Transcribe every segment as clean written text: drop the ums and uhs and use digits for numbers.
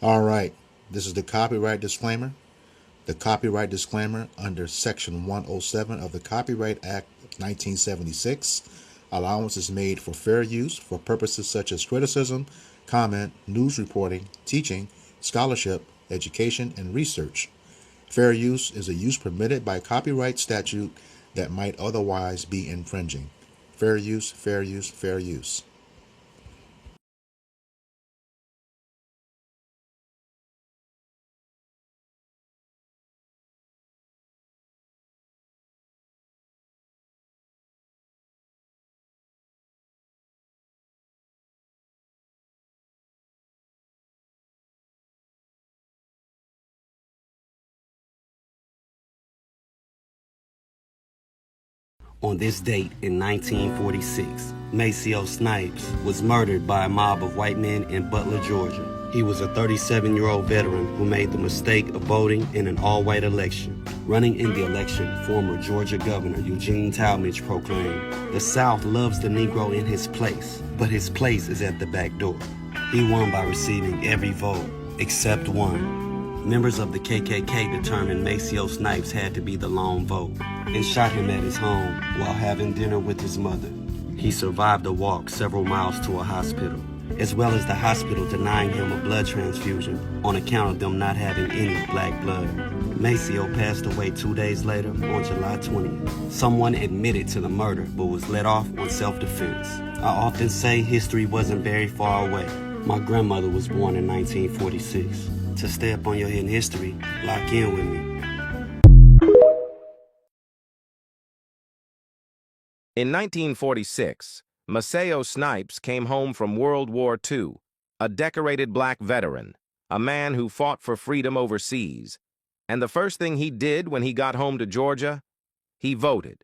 All right, this is the copyright disclaimer. The copyright disclaimer under Section 107 of the Copyright Act of 1976. Allowance is made for fair use for purposes such as criticism, comment, news reporting, teaching, scholarship, education, and research. Fair use is a use permitted by copyright statute that might otherwise be infringing. Fair use, fair use, fair use. On this date in 1946, Maceo Snipes was murdered by a mob of white men in Butler, Georgia. He was a 37-year-old veteran who made the mistake of voting in an all-white election. Running in the election, former Georgia Governor Eugene Talmadge proclaimed, "The South loves the Negro in his place, but his place is at the back door." He won by receiving every vote except one. Members of the KKK determined Maceo Snipes had to be the lone vote and shot him at his home while having dinner with his mother. He survived a walk several miles to a hospital, as well as the hospital denying him a blood transfusion on account of them not having any black blood. Maceo passed away 2 days later on July 20th. Someone admitted to the murder but was let off on self-defense. I often say history wasn't very far away. My grandmother was born in 1946. To stay up on your hidden history, lock in with me. In 1946, Maceo Snipes came home from World War II, a decorated black veteran, a man who fought for freedom overseas. And the first thing he did when he got home to Georgia, he voted.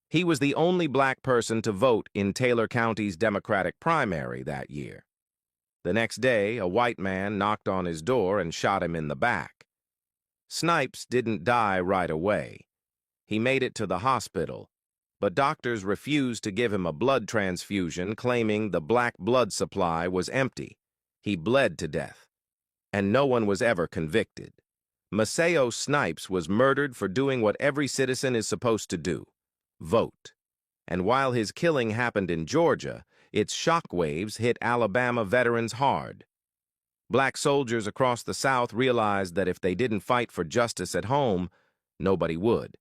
He was the only black person to vote in Taylor County's Democratic primary that year. The next day, a white man knocked on his door and shot him in the back. Snipes didn't die right away. He made it to the hospital, but doctors refused to give him a blood transfusion, claiming the black blood supply was empty. He bled to death, and no one was ever convicted. Maceo Snipes was murdered for doing what every citizen is supposed to do: vote. And while his killing happened in Georgia, its shockwaves hit Alabama veterans hard. Black soldiers across the South realized that if they didn't fight for justice at home, nobody would.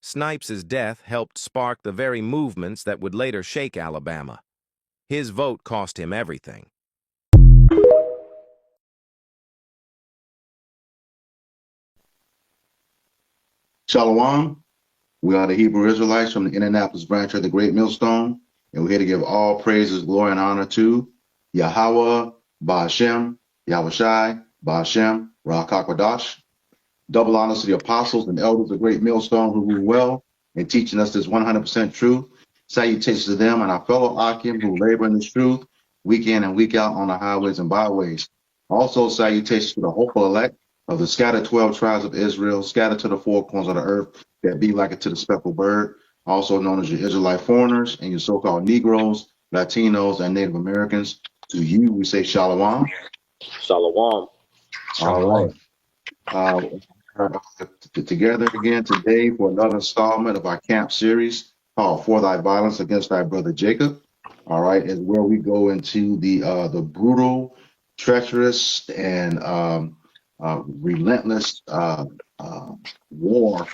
Snipes' death helped spark the very movements that would later shake Alabama. His vote cost him everything. Shalom. We are the Hebrew Israelites from the Indianapolis branch of the Great Millstone, and we're here to give all praises, glory, and honor to Yahweh, Ba'ashem, Yahushai, Ba'ashem, Ra'akakwadash. Double honors to the apostles and elders of the Great Millstone who rule well in teaching us this 100% truth. Salutations to them and our fellow Akim who labor in this truth week in and week out on the highways and byways. Also, salutations to the hopeful elect of the scattered 12 tribes of Israel, scattered to the four corners of the earth, that be like it to the speckled bird, also known as your Israelite foreigners and your so-called Negroes, Latinos, and Native Americans. To you, we say Shalom. Shalom. All right. Together again today for another installment of our camp series called For Thy Violence Against Thy Brother Jacob. All right, is where we go into the brutal, treacherous, and relentless war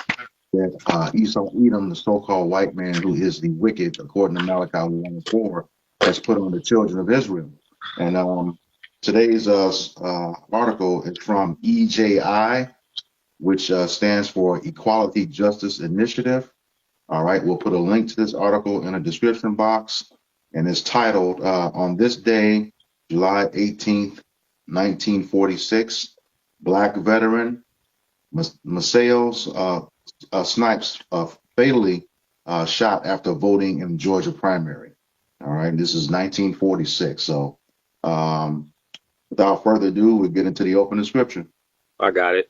that Esau Edom, the so-called white man who is the wicked, according to Malachi 1:4, has put on the children of Israel. And today's article is from EJI, which stands for Equality Justice Initiative. All right, we'll put a link to this article in a description box, and it's titled, On This Day, July 18th, 1946, Black Veteran Maceo Snipes fatally shot after voting in the Georgia primary. All right, this is 1946. So without further ado, we'll get into the opening scripture. I got it.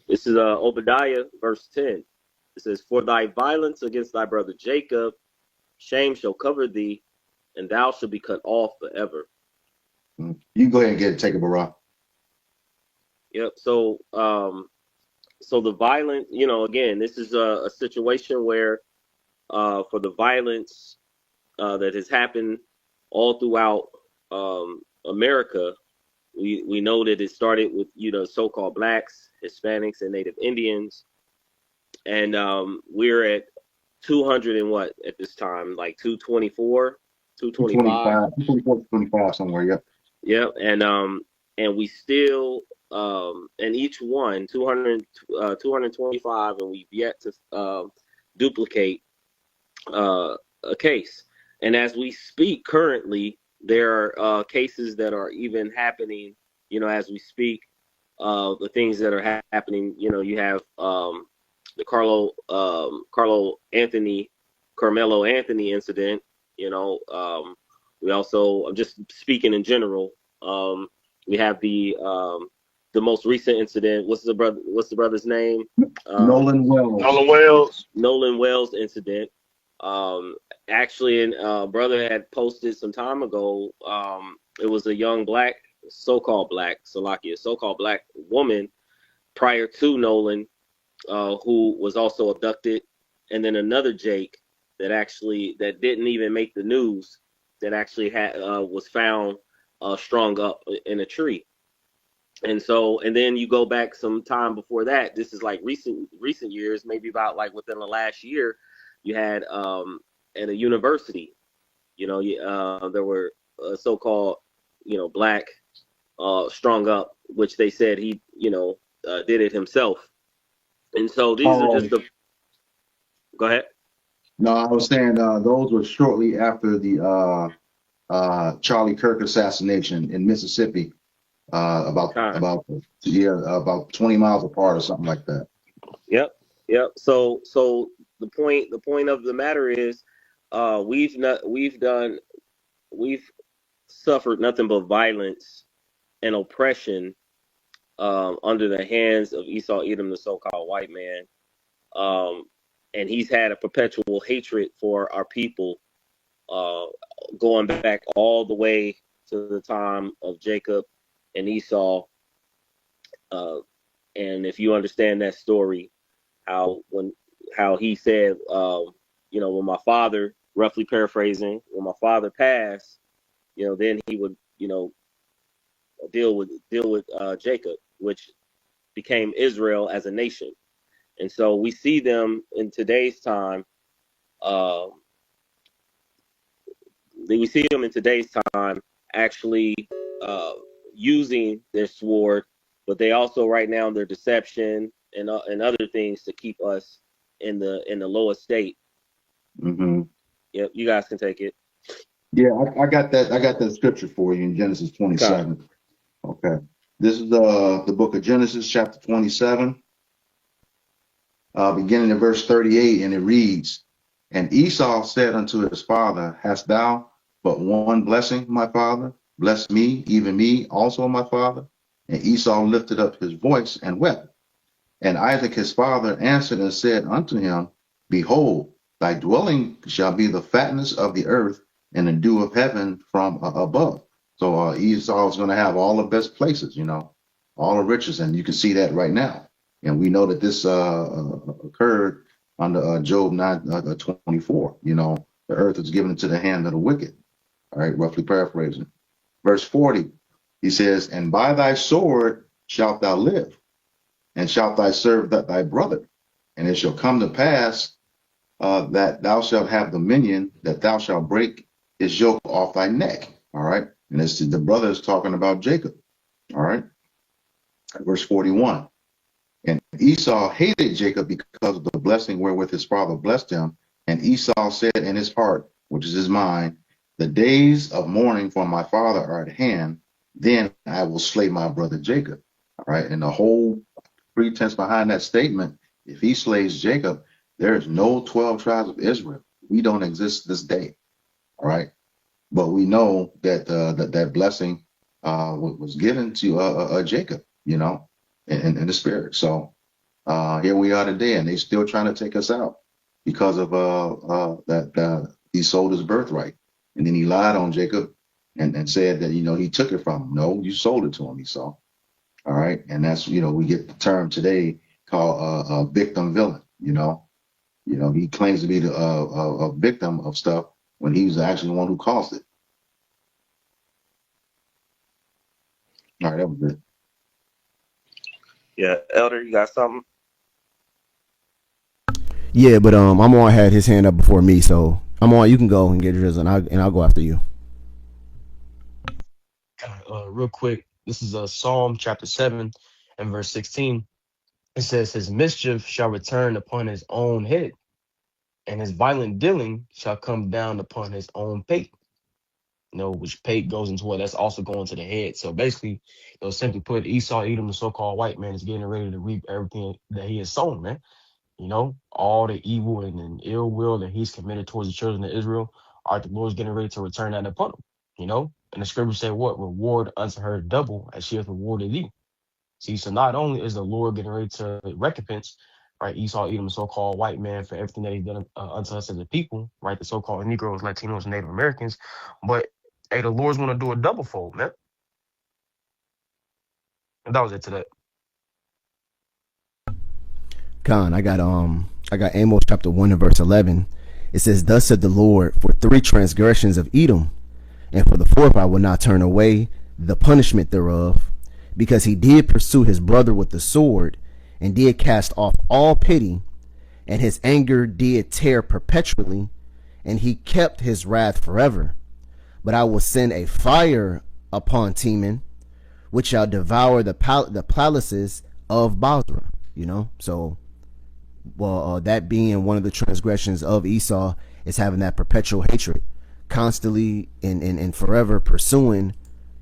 This is Obadiah, verse 10. It says, "For thy violence against thy brother Jacob, shame shall cover thee, and thou shalt be cut off forever." You go ahead and take it, Barak. Yep. So the violence, again, this is a situation where, for the violence that has happened all throughout America, we know that it started with so-called blacks, Hispanics, and Native Indians, and we're at 200 and what at this time, like 224, 225. 225, 224, 25 somewhere. Yep. Yeah, and we still and each one 200 225, and we've yet to duplicate a case. And as we speak currently, there are cases that are even happening, as we speak. The things that are happening, you have the Carmelo Anthony incident. We also, I'm just speaking in general. We have the most recent incident. What's the brother's name? Nolan Wells. Nolan Wells incident. Actually, and brother had posted some time ago. It was a young so-called black woman prior to Nolan, who was also abducted, and then another Jake that didn't even make the news, that actually was found strung up in a tree. And then you go back some time before that. This is like recent years, maybe about like within the last year. You had at a university, there were so-called, black strung up, which they said he, did it himself. And so these are just the. Go ahead. No, I was saying those were shortly after the Charlie Kirk assassination in Mississippi. About 20 miles apart or something like that. Yep. So the point of the matter is, we've suffered nothing but violence and oppression under the hands of Esau Edom, the so-called white man, and he's had a perpetual hatred for our people, going back all the way to the time of Jacob and Esau. And if you understand that story, how he said, when my father, roughly paraphrasing, when my father passed, then he would, deal with Jacob, which became Israel as a nation. And so we see them in today's time. Actually using their sword, but they also right now their deception and other things to keep us in the lowest state. Mm-hmm. Yep, you guys can take it. Yeah, I got that. I got that scripture for you in Genesis 27. Okay, this is the book of Genesis, chapter 27, beginning in verse 38, and it reads, "And Esau said unto his father, Hast thou but one blessing, my father? Bless me, even me also, my father. And Esau lifted up his voice and wept. And Isaac his father answered and said unto him, Behold, thy dwelling shall be the fatness of the earth and the dew of heaven from above." So Esau is going to have all the best places, all the riches. And you can see that right now. And we know that this occurred under Job 9:24. The earth is given into the hand of the wicked. All right, roughly paraphrasing. Verse 40, he says, "And by thy sword shalt thou live, and shalt thou serve thy brother. And it shall come to pass that thou shalt have dominion, that thou shalt break his yoke off thy neck." All right. And it's the brother is talking about Jacob. All right. Verse 41. "And Esau hated Jacob because of the blessing wherewith his father blessed him. And Esau said in his heart, which is his mind, The days of mourning for my father are at hand. Then I will slay my brother Jacob." All right. And the whole pretense behind that statement, if he slays Jacob, there is no 12 tribes of Israel. We don't exist this day. All right. But we know that that blessing was given to Jacob, in the spirit. So here we are today, and they're still trying to take us out because of that he sold his birthright. And then he lied on Jacob and said that, he took it from him. No, you sold it to him, Esau. All right. And that's, we get the term today called victim villain. He claims to be a victim of stuff when he was actually the one who caused it. All right. That was it. Yeah, Elder, you got something? Yeah, but Amon had his hand up before me, so Amon, you can go and get yours, and I'll go after you. Real quick, this is Psalm chapter 7 and verse 16. It says, his mischief shall return upon his own head, and his violent dealing shall come down upon his own pate. Which pate goes into what? That's also going to the head. So basically, simply put, Esau, Edom, the so-called white man, is getting ready to reap everything that he has sown, man. All the evil and ill will that he's committed towards the children of Israel, the Lord's getting ready to return that upon him. And the scripture say what? Reward unto her double as she hath rewarded thee. See, so not only is the Lord getting ready to recompense, right, Esau, Edom, the so-called white man for everything that he's done unto us as a people, right, the so-called Negroes, Latinos, and Native Americans, but hey, the Lord's going to do a double fold, man. And that was it to that. Khan, I got Amos chapter 1 and verse 11. It says, thus said the Lord, for 3 transgressions of Edom, and for the 4th I will not turn away the punishment thereof, because he did pursue his brother with the sword, and did cast off all pity, and his anger did tear perpetually, and he kept his wrath forever. But I will send a fire upon Teman, which shall devour the palaces of Basra. So that being one of the transgressions of Esau is having that perpetual hatred, constantly and forever pursuing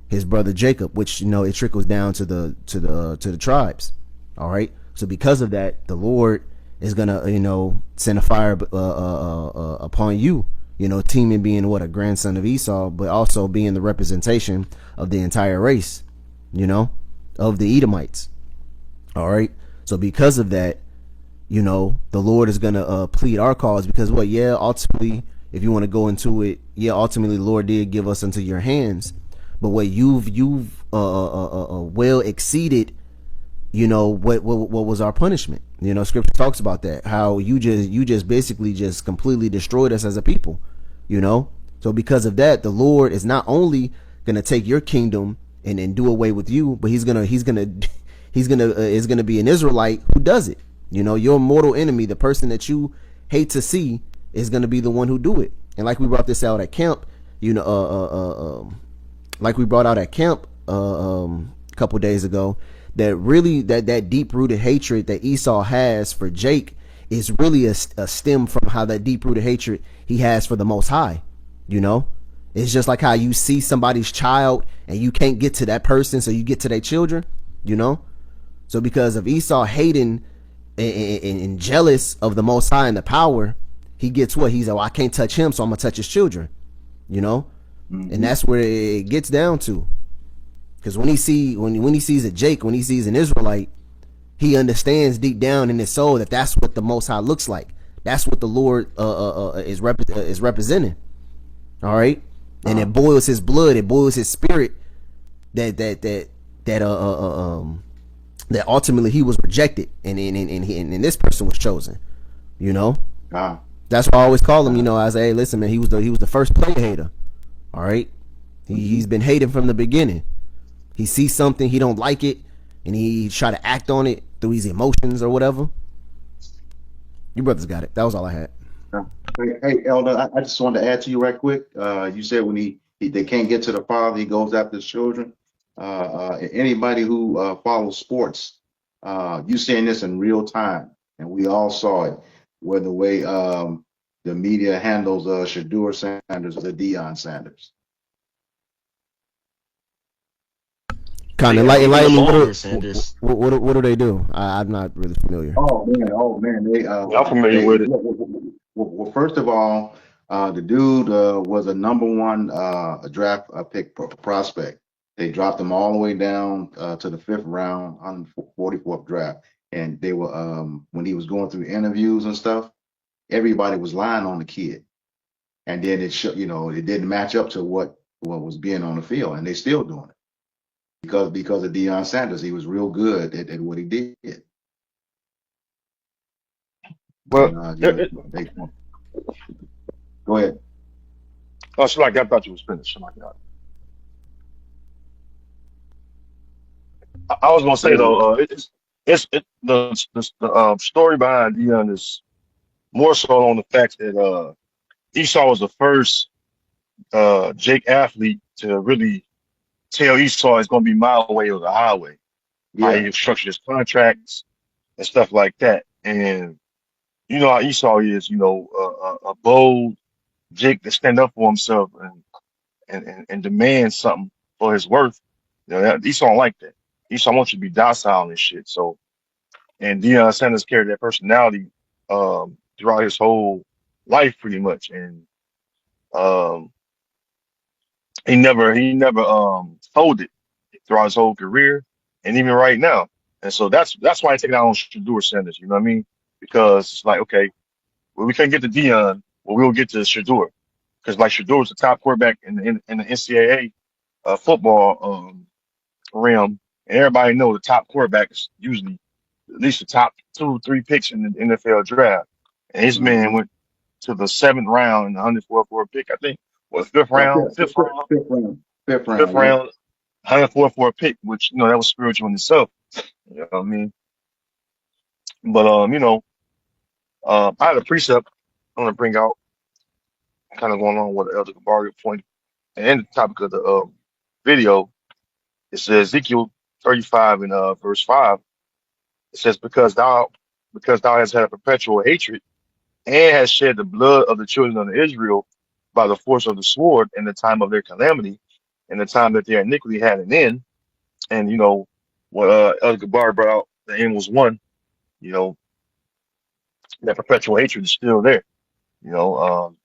his brother Jacob, which it trickles down to the tribes. All right. So because of that, the Lord is gonna send a fire upon you. Teman being a grandson of Esau, but also being the representation of the entire race, of the Edomites. All right. So because of that, the Lord is gonna plead our cause, because ultimately, if you want to go into it, ultimately the Lord did give us into your hands, but what you've well exceeded, what was our punishment. Scripture talks about that, how you just basically just completely destroyed us as a people. So because of that, the Lord is not only gonna take your kingdom and do away with you, but he's gonna be an Israelite who does it. Your mortal enemy, the person that you hate to see, is gonna be the one who do it. And like we brought this out at camp, like we brought out at camp a couple days ago, that really that deep rooted hatred that Esau has for Jake is really a stem from how that deep rooted hatred he has for the Most High. It's just like how you see somebody's child and you can't get to that person, so you get to their children. So because of Esau hating and jealous of the Most High and the power, he gets what he's like, well, I can't touch him, so I'm gonna touch his children. And that's where it gets down to. Because when he sees a Jake, when he sees an Israelite, he understands deep down in his soul that that's what the Most High looks like. That's what the Lord is representing. All right, and it boils his blood, it boils his spirit. That ultimately he was rejected, and this person was chosen. That's why I always call him. I say, hey, listen, man, he was the first player hater. All right, he's been hating from the beginning. He sees something, he don't like it, and he try to act on it through his emotions or whatever. You brothers got it. That was all I had. Hey, Elder, I just wanted to add to you right quick. You said when they can't get to the father, he goes after his children. Anybody who follows sports, you seeing this in real time, and we all saw it, where the way the media handles Shadur Sanders or the Deion Sanders. Kind of enlighten me. What do they do? I'm not really familiar. Oh man, they I'm familiar with it. Well, first of all, the dude was a #1 draft pick prospect. They dropped him all the way down to the 5th round on 44th draft, and they were when he was going through interviews and stuff, everybody was lying on the kid, and then it didn't match up to what was being on the field, and they still doing it. because of Deion Sanders. He was real good at what he did. Well, And it, they go ahead. oh, Shalak, I thought you was finished. Shalak, I was gonna say Go though, the story behind Dion is more so on the fact that Esau was the first Jake athlete to really tell Esau it's gonna be my way or the highway. How Yeah. he structured his contracts and stuff like that. And you know how Esau is, a bold Jake to stand up for himself and demand something for his worth. Esau don't like that. Esau wants you to be docile and shit. So, and Deion Sanders carried that personality throughout his whole life, pretty much. And um, he never folded throughout his whole career, and even right now. And so that's why I take it out on Shador Sanders. You know what I mean? Because it's like, okay, well, we can't get to Dion, well, we'll get to Shador. Because like Shador was the top quarterback in the NCAA football realm, and everybody know the top quarterbacks usually at least the top 2 or 3 picks in the NFL draft. And his man Mm-hmm. went to the 7th round in the 104 pick, I think. Well, fifth round, fifth round, Fifth round. Fifth fifth round. Yeah. round, 104 pick, which that was spiritual in itself. You know what I mean? But I had a precept I'm gonna bring out, kind of going on with the Elder Gabario point and the topic of the video. It says Ezekiel 35 and verse 5. It says, because thou hast had a perpetual hatred and has shed the blood of the children of Israel by the force of the sword in the time of their calamity, in the time that their iniquity had an end. And what Elder Gabar brought out, the end was one. You know that perpetual hatred is still there. You know,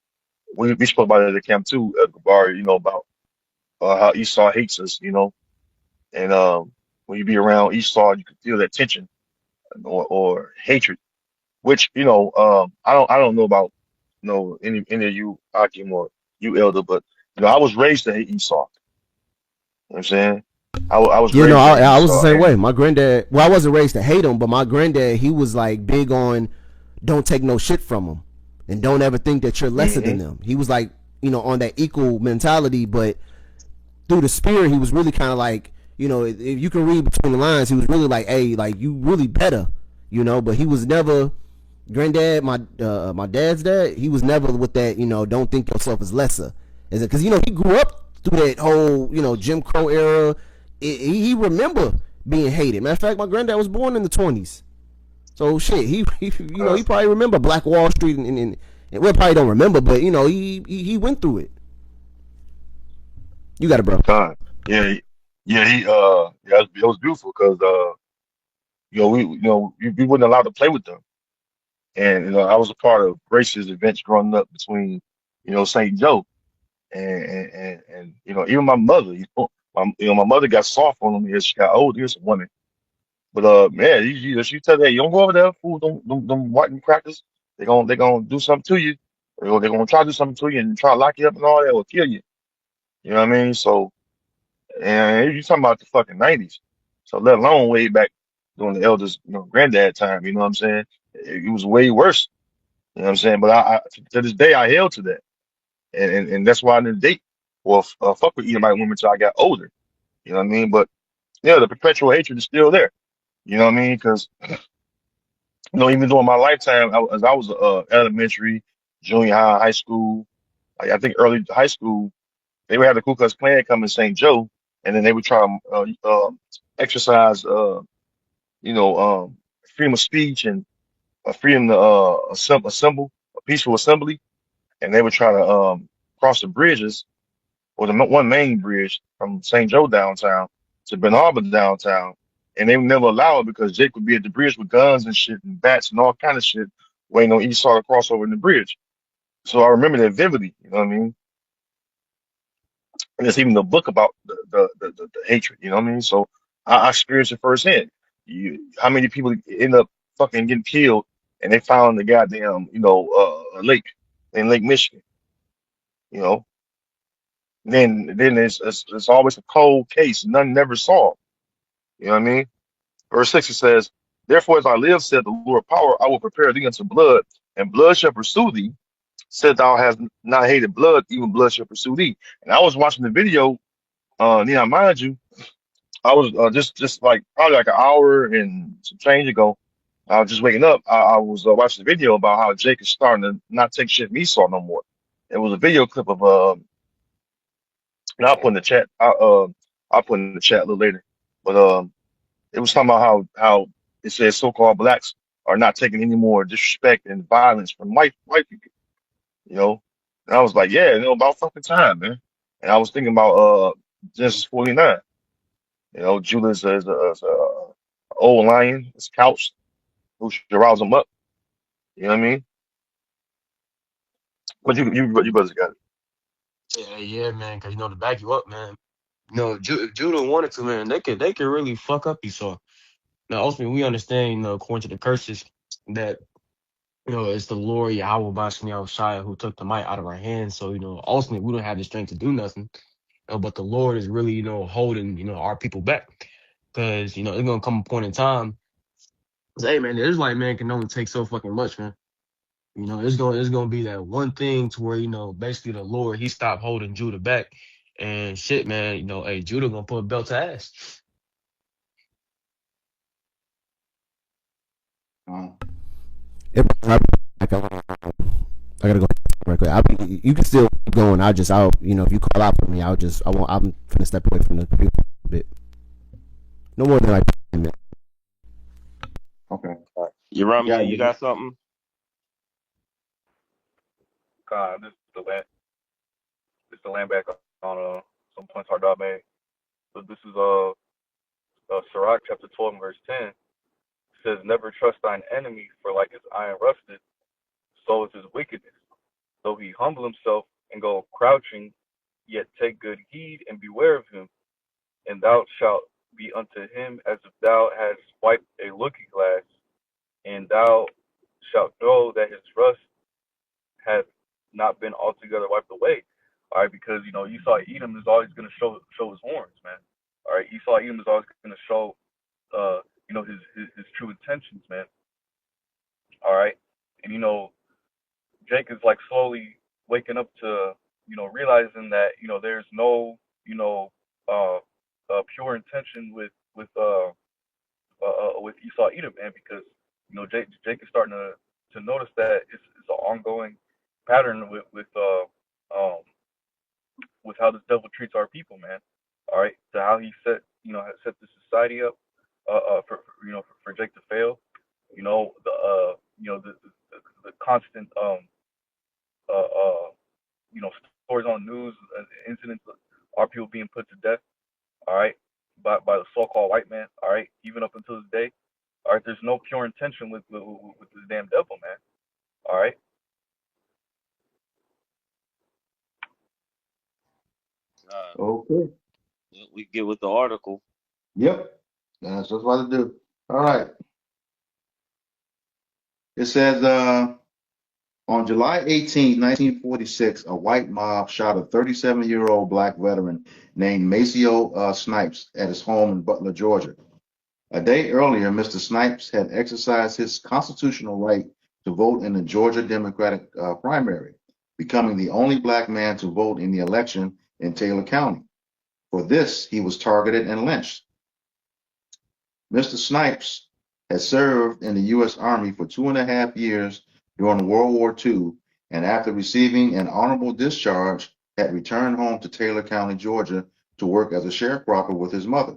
we spoke about it at the camp too, Elder Gabar. About how Esau hates us. And when you be around Esau, you can feel that tension or hatred. Which I don't know about any of you Akim or you Elder, but I was raised to hate Esau. You know what I'm saying? I was You know, raised to hate I was the Esau, same way. and My granddad, well, I wasn't raised to hate him, but my granddad, he was like big on don't take no shit from them and don't ever think that you're lesser than hmm them. He was like, on that equal mentality, but through the spirit, he was really kind of like, if you can read between the lines, he was really like, hey, like you really better, but he was never, granddad, my dad's dad, he was never with that, don't think yourself as lesser. Is it because he grew up through that whole Jim Crow era. He remember being hated. Matter of fact, my granddad was born in the 20s, so shit. He probably remember Black Wall Street and well, probably don't remember, but he went through it. You got it, bro. God, yeah, yeah, it was beautiful because we wasn't allowed to play with them, and I was a part of racist events growing up between St. Joe and even my mother. My mother got soft on them as she got older. Here's a woman. But man, she tell that you don't go over there, fool. Them white crackers. They gonna do something to you. They gonna try to do something to you and try to lock you up and all that or kill you. You know what I mean? So, and you talking about the fucking 90s. So let alone way back during the elders, granddad time. You know what I'm saying? It was way worse. You know what I'm saying? But I to this day I held to that, and that's why I didn't date or fuck with Edomite women until I got older. You know what I mean? But yeah, the perpetual hatred is still there. You know what I mean? Because even during my lifetime, as I was elementary, junior high, high school, I think early high school, they would have the Ku Klux Klan come in St. Joe, and then they would try to exercise, freedom of speech and freedom to assemble, a peaceful assembly, and they would try to cross the bridges or the one main bridge from St. Joe downtown to Ben Harbor downtown, and they would never allow it because Jake would be at the bridge with guns and shit and bats and all kind of shit, waiting on Esau to cross over in the bridge. So I remember that vividly. You know what I mean? And there's even a book about the hatred. You know what I mean? So I experienced it firsthand. How many people end up fucking getting killed, and they found the goddamn lake in Lake Michigan. You know, Then it's always a cold case, none never solved. You know what I mean? Verse 6 it says, "Therefore, as I live, said the Lord of power, I will prepare thee unto blood, and blood shall pursue thee. Said thou hast not hated blood, even blood shall pursue thee." And I was watching the video, Neon, mind you, I was just like probably like an hour and some change ago. I was just waking up. I was watching the video about how Jake is starting to not take shit from Esau no more. It was a video clip of and I'll put in the chat. I'll put in the chat a little later. But it was talking about how it says so-called blacks are not taking any more disrespect and violence from white people. You know, and I was like, yeah, about fucking time, man. And I was thinking about Genesis 49. Judah is a old lion, it's couched, who should rouse him up. You know what I mean? But you brothers got it. Yeah, man. Because to back you up, man. If Judah wanted to, man, they could really fuck up Esau. Now, ultimately, we understand, according to the curses, that it's the Lord Yahweh Bashmi Shai who took the might out of our hands. So, ultimately, we don't have the strength to do nothing. But the Lord is really, holding, our people back. Because, it's gonna come a point in time. Hey, man, the Israelite man can only take so fucking much, man. It's gonna be that one thing to where, basically the Lord, he stopped holding Judah back. And shit, man, hey, Judah gonna put a belt to ass. Um, I gotta go real quick. You can still keep going. If you call out for me, I'm gonna step away from the computer a bit. No more than like 10 minutes. okay. You got Yerami, you it. got something? This is the land back on some points our dog made. So this is Sirach chapter 12 and verse 10. It says, "Never trust thine enemy, for like his iron rusted, so is his wickedness. Though he humble himself and go crouching, yet take good heed and beware of him, and thou shalt be unto him as if thou hadst wiped a looking glass, and thou shalt know that his rust hath not been altogether wiped away." All right, because Esau Edom is always going to show his horns, man. All right, Esau Edom is always going to show his true intentions, man. All right, and Jake is like slowly waking up to realizing that there's no uh, pure intention with Esau Edom, man, because Jake is starting to notice that it's an ongoing pattern with how this devil treats our people, man. All right, to how he set the society up for Jake to fail. The constant uh, uh, stories on the news, incidents, of our people being put to death. All right, by the so-called white man. All right, even up until this day. All right, there's no pure intention with this damn devil, man. All right. Uh, Okay. we get with the article. Yep. That's what I do. All right. It says, on July 18, 1946, a white mob shot a 37-year-old black veteran named Maceo Snipes at his home in Butler, Georgia. A day earlier, Mr. Snipes had exercised his constitutional right to vote in the Georgia Democratic primary, becoming the only black man to vote in the election in Taylor County. For this, he was targeted and lynched. Mr. Snipes had served in the U.S. Army for 2.5 years during World War II, and after receiving an honorable discharge, had returned home to Taylor County, Georgia, to work as a sharecropper with his mother.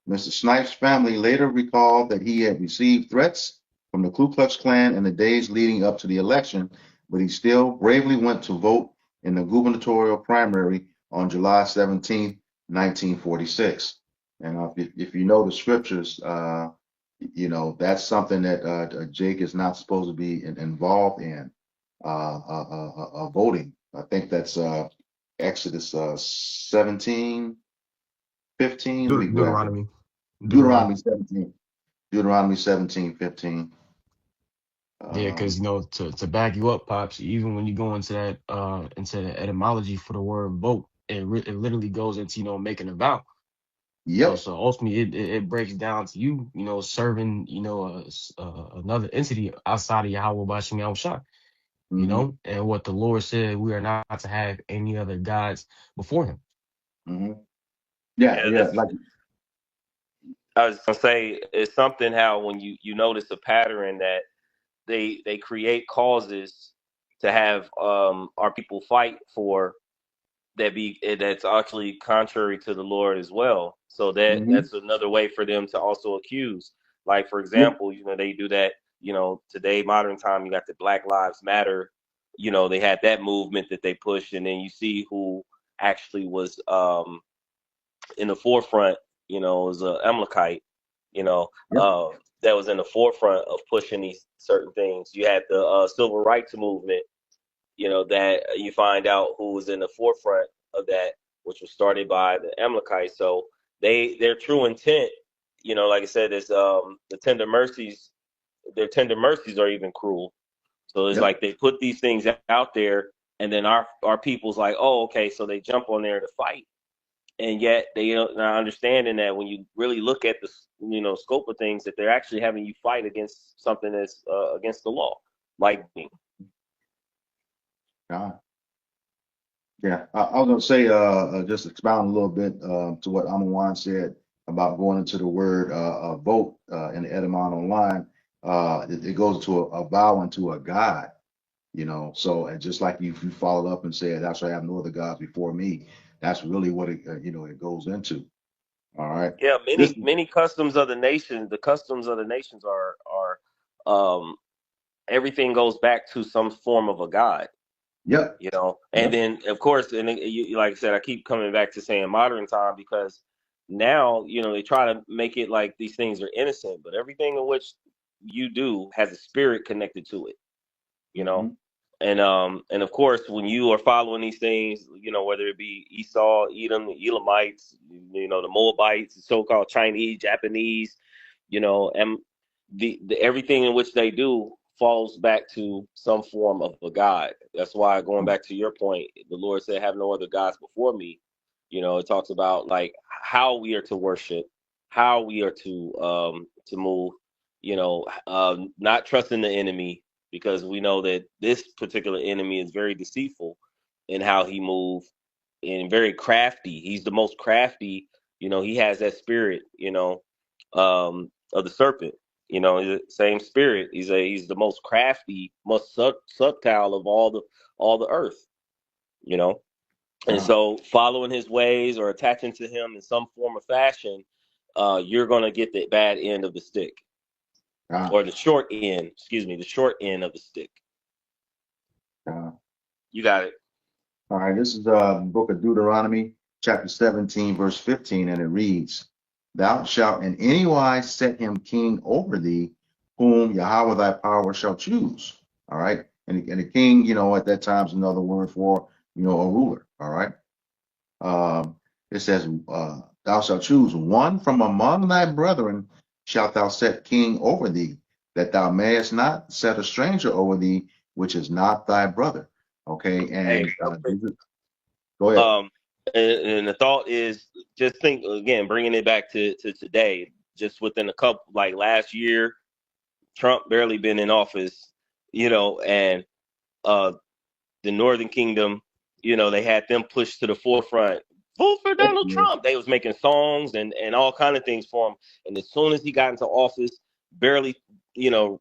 Mr. Snipes' family later recalled that he had received threats from the Ku Klux Klan in the days leading up to the election, but he still bravely went to vote in the gubernatorial primary on July 17, 1946. And if you know the scriptures, that's something that Jake is not supposed to be involved in voting. I think that's Exodus 17, 15. Let me grab it. Deuteronomy. Deuteronomy. Deuteronomy 17. Deuteronomy 17, 15. Yeah, because to back you up, pops. Even when you go into that into the etymology for the word vote, it literally goes into, making a vow. Yep. So ultimately it breaks down to you, serving, another entity outside of Yahweh Bashim Yahushua, Hmm. and what the Lord said, we are not to have any other gods before him. Hmm. Yeah, Yeah, yeah, like, I was gonna say it's something how when you notice a pattern that they create causes to have our people fight for that's actually contrary to the Lord as well. So hmm. that's another way for them to also accuse. Like for Yep. example, they do that. Today modern time, you got the Black Lives Matter. They had that movement that they pushed, and then you see who actually was in the forefront. Was a Amalekite. You know, Yep. uh, that was in the forefront of pushing these certain things. You had the civil rights movement, that you find out who was in the forefront of that, which was started by the Amalekites. So their true intent, like I said, is the tender mercies. Their tender mercies are even cruel. So it's Yep. like they put these things out there, and then our people's like, oh, okay, so they jump on there to fight, and yet they are not understanding that when you really look at the scope of things, that they're actually having you fight against something that's against the law, like God. Yeah, I was gonna say, just expound a little bit to what Amon said about going into the word vote in the Edamon online. It goes to a vow unto a God, So, and just like you followed up and said, "Thou shalt have no other gods before me." That's really what it goes into. All right. Yeah, This. many customs of the nations. The customs of the nations are everything goes back to some form of a god, Yep. And Yep. then of course, and like I said, I keep coming back to saying modern time because now they try to make it like these things are innocent, but everything in which you do has a spirit connected to it, you know. Hmm. And of course, when you are following these things, whether it be Esau, Edom, the Elamites, the Moabites, the so-called Chinese, Japanese, and the everything in which they do falls back to some form of a god. That's why, going back to your point, the Lord said, "Have no other gods before me." It talks about like how we are to worship, how we are to move. Not trusting the enemy, because we know that this particular enemy is very deceitful in how he moves and very crafty. He's the most crafty. He has that spirit, of the serpent. The same spirit. He's the most crafty, most subtle of all the earth. You know, and God. so following his ways or attaching to him in some form or fashion, you're gonna get the bad end of the stick, God. or the short end. Excuse me, the short end of the stick. God. You got it. All right, this is book of Deuteronomy, chapter 17, verse 15, and it reads, "Thou shalt in any wise set him king over thee, whom Yahweh thy power shall choose." All right. And the king, at that time is another word for, a ruler. All right. It says, "Thou shalt choose one from among thy brethren, shalt thou set king over thee, that thou mayest not set a stranger over thee, which is not thy brother." Okay. Hey, And real quick. go ahead. Um, and the thought is, just think again, bringing it back to today. Just within a couple, like last year, Trump barely been in office, and uh, the Northern Kingdom, they had them pushed to the forefront. Vote for Donald Trump. They was making songs and all kind of things for him. And as soon as he got into office, barely,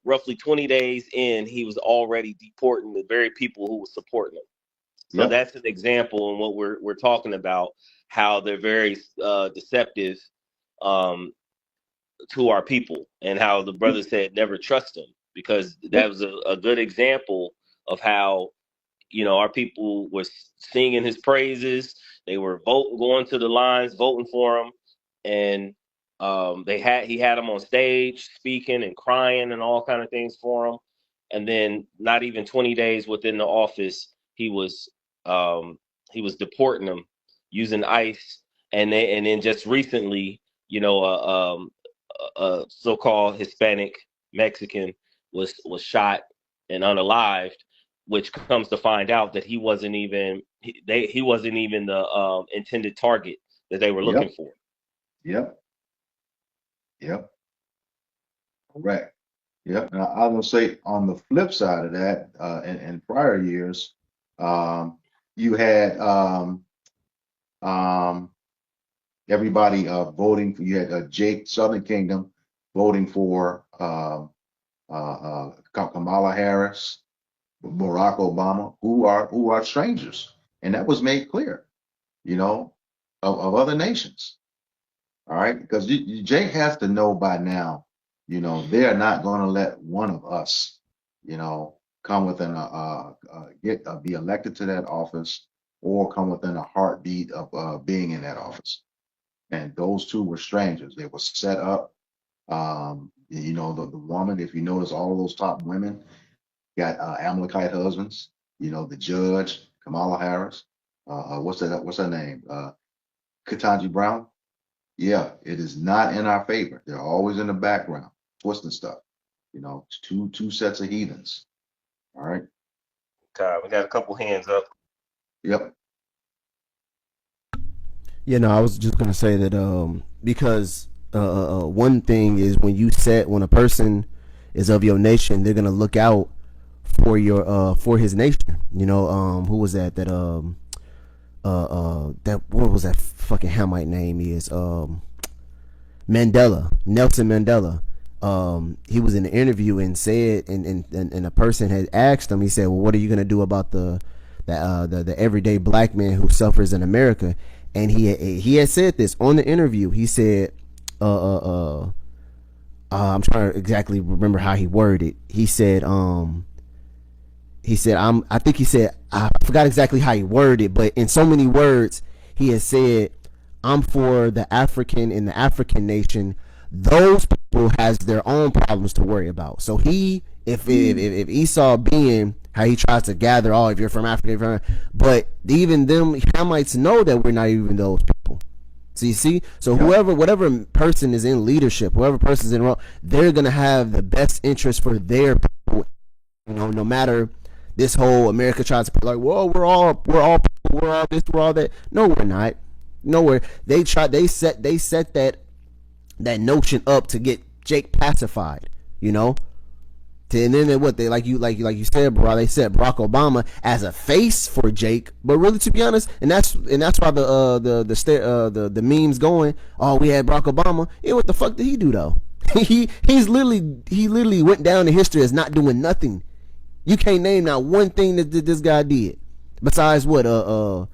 roughly 20 days in, he was already deporting the very people who were supporting him. So Yep. that's an example in what we're talking about, how they're very deceptive um, to our people, and how the brother said never trust them, because that Yep. was a good example of how our people were singing his praises. They were going to the lines, voting for him, and he had him on stage speaking and crying and all kind of things for him. And then, not even 20 days within the office, um, he was deporting them using ICE, and then just recently, a so-called Hispanic Mexican was shot and unalived, which comes to find out that he wasn't even the intended target that they were looking Yep. for. Yep. Yep. Correct. Yep. Now, I will say on the flip side of that, in prior years, um, you had um, everybody voting for. You had Jake Southern Kingdom voting for Kamala Harris, Barack Obama, who are strangers, and that was made clear, you know, of other nations. All right, because Jake has to know by now, they are not going to let one of us, come within be elected to that office or come within a heartbeat of being in that office. And those two were strangers. They were set up. The woman, if you notice, all of those top women got Amalekite husbands. The judge, Kamala Harris. What's her name? Ketanji Brown. Yeah, it is not in our favor. They're always in the background, twisting stuff. Two sets of heathens. All right. God, we got a couple hands up. Yep. Yeah, no, I was just gonna say that because one thing is when a person is of your nation, they're gonna look out for his nation. Who was that? That what was that fucking Hamite name is? Mandela, Nelson Mandela. He was in an interview and said, and a person had asked him. He said, "Well, what are you gonna do about the everyday black man who suffers in America?" And he had said this on the interview. He said, I'm trying to exactly remember how he worded it. I think he said, I forgot exactly how he worded it, but in so many words, he has said, I'm for the African in the African nation. Those people has their own problems to worry about. So if Esau being how he tries to gather, if you're from Africa, but even them Hamites know that we're not even those people. So you see, so whatever person is in leadership, whoever person's in role, they're gonna have the best interest for their people. No matter this whole America tries to put like, well, we're all people, we're all this, we're all that. No, we're not. Nowhere. They set that notion up to get Jake pacified. And then what they like you said, bro. They set Barack Obama as a face for Jake, but really, to be honest, and that's why the memes going. Oh, we had Barack Obama. Yeah, what the fuck did he do though? he literally went down in history as not doing nothing. You can't name not one thing that this guy did besides what the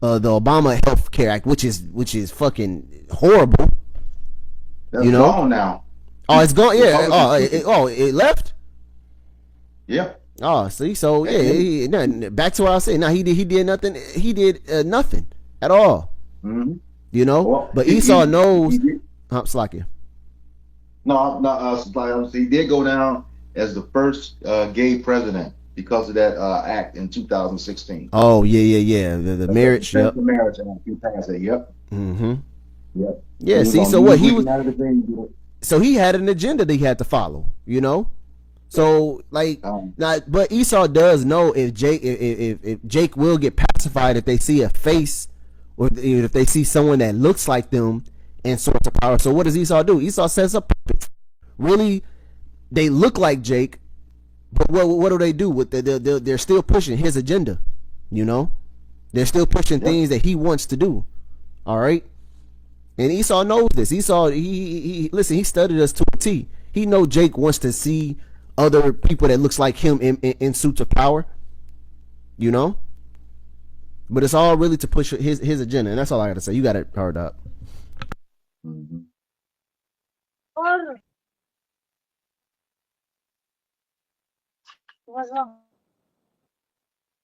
Obama Health Care Act, which is fucking horrible. That's gone now. Oh, it's gone. Yeah. It left. Yeah. Oh, see, so yeah, back to what I was saying. Now he did nothing. He did nothing at all. Well, but Esau knows. Slack No, he did go down as the first gay president because of that act in 2016. Oh yeah. The marriage. Yep. The marriage act. He passed it. Yep. Yep. Yeah. See, so what he was. So he had an agenda that he had to follow. So but Esau does know if Jake will get pacified if they see a face or if they see someone that looks like them and sorts of power. So what does Esau do? Esau sets up puppets. Really, they look like Jake, but what do they do? They're still pushing his agenda. They're still pushing things that he wants to do. All right. And Esau knows this. Esau, he studied us to a T. He know Jake wants to see other people that looks like him in suits of power. But it's all really to push his agenda, and that's all I got to say. You got it hard up.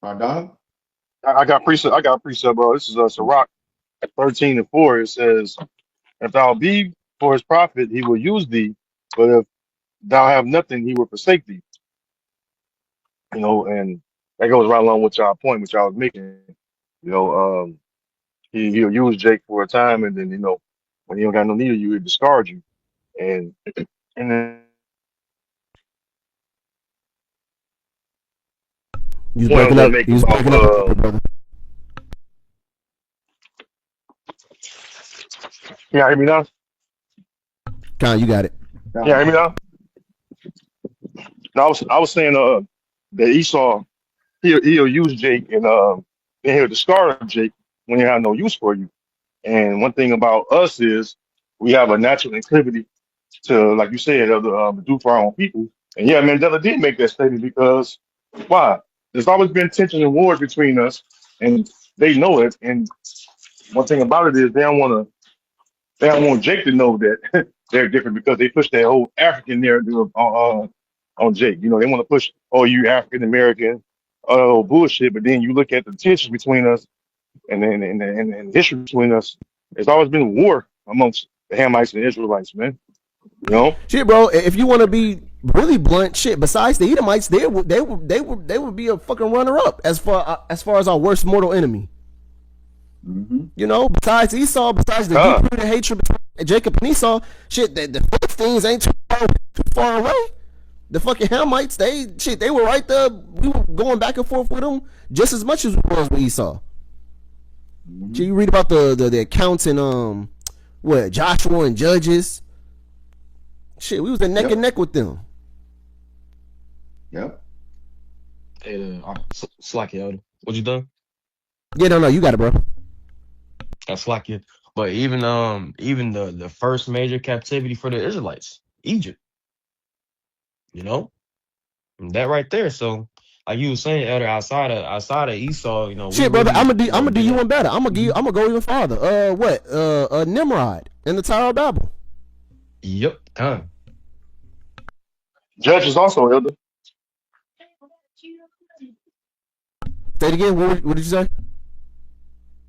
Dog? I got precept. This is Sirach 13:4. It says, "If thou be for his profit, he will use thee; but if thou have nothing, he will forsake thee." And that goes right along with y'all point, which I was making. He'll use Jake for a time, and then when he don't got no need of you, he'll discard you. And then You was point I was breaking gonna up. make You was about breaking up a little bit, brother. can y'all hear me now? Con, you got it. Can y'all hear me now? No, I was saying that Esau he'll use Jake and then he'll discard Jake when he have no use for you. And one thing about us is we have a natural proclivity to, like you said, do for our own people. And yeah, Mandela did make that statement because why? There's always been tension and wars between us, and they know it. And one thing about it is they don't want Jake to know that they're different because they push that whole African narrative on Jake. You know, they want to push, oh, you African American, oh bullshit. But then you look at the tensions between us and the history between us. There's always been war amongst the Hamites and the Israelites, man. You know? Shit, bro. If you want to be really blunt, shit. Besides the Edomites, they would be a fucking runner up as our worst mortal enemy. Mm-hmm. You know, besides Esau, besides the Huh. deep-rooted hatred between Jacob and Esau, shit, the Philistines ain't too far away. The fucking Hamites, they were right there. We were going back and forth with them just as much as we was with Esau. Mm-hmm. So you read about the accounts in Joshua and Judges. Shit, we was neck Yep. and neck with them. Yep. Hey, slack it, Elder. What you done? Yeah, no, you got it, bro. That's slack it. But even the first major captivity for the Israelites, Egypt, you know, and that right there. So like you were saying, Elder, outside of Esau, you know, we Shit, brother, really, I'm you know, gonna do been you at. one better. I'm Mhm. gonna go even farther. Nimrod in the Tower of Babel. Yep, time. Judge is also elder. Say it again. What did you say?